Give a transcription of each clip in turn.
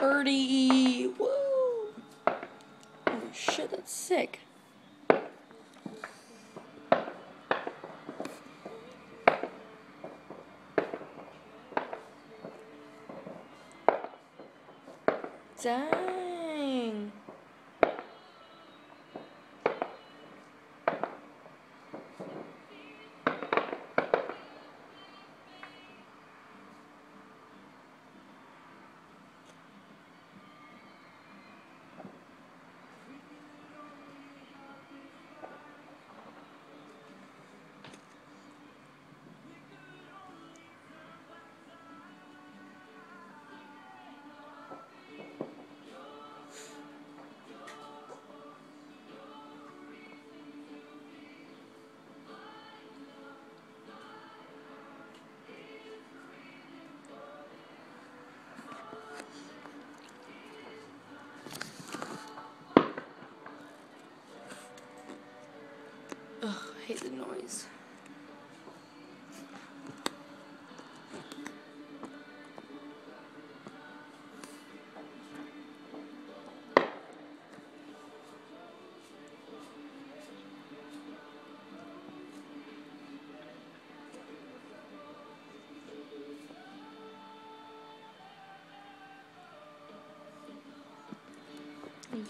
birdie. Woo! Oh shit, that's sick. Dang. Ugh, I hate the noise.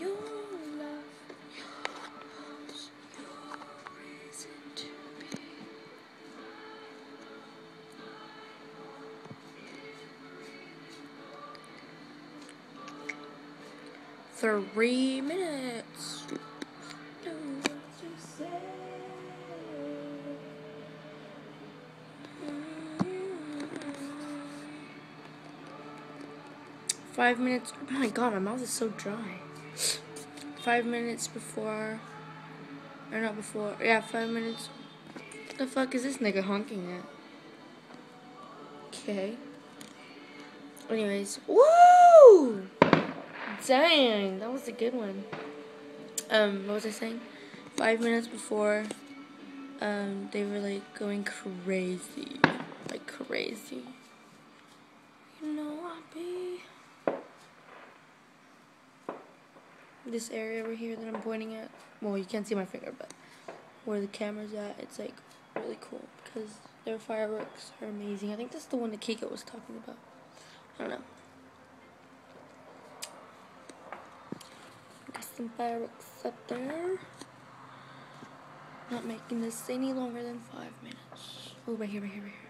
Your love, yours, your reason to be. 3 minutes. Know what to say. 5 minutes. Oh my god, my mouth is so dry. 5 minutes before. Or not before. Yeah, 5 minutes. The fuck is this nigga honking at? Okay. Anyways. Woo! Dang, that was a good one. What was I saying? 5 minutes before, they were like going crazy. Like crazy. You know I'll be. This area over here that I'm pointing at. Well, you can't see my finger, but where the camera's at, it's like really cool because their fireworks are amazing. I think that's the one that Kika was talking about. I don't know. Got some fireworks up there. Not making this any longer than 5 minutes. Oh, right here, right here, right here.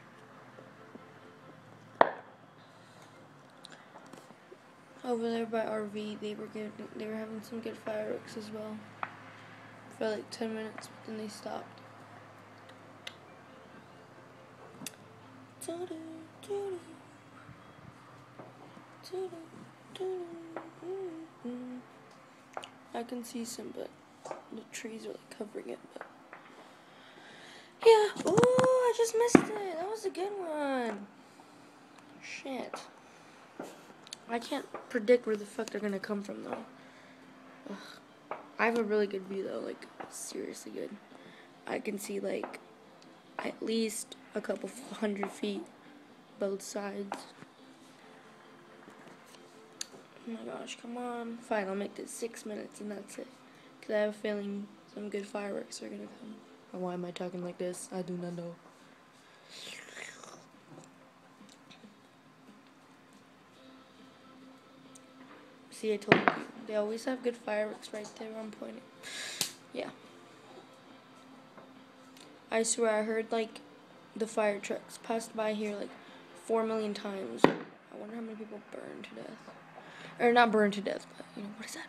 Over there by RV, they were having some good fireworks as well. For like 10 minutes, but then they stopped. I can see some, but the trees are like covering it. But yeah. Ooh, I just missed it. That was a good one. Shit. I can't predict where the fuck they're gonna come from though. Ugh. I have a really good view though, like seriously good. I can see like at least a couple 100 feet both sides. Oh my gosh, come on. Fine, I'll make this 6 minutes and that's it. Because I have a feeling some good fireworks are going to come. Or why am I talking like this? I do not know. See, I told you. They always have good fireworks right there where I'm pointing. Yeah. I swear I heard like the fire trucks passed by here like 4 million times. I wonder how many people burned to death. Or not burned to death, but you know, what is that?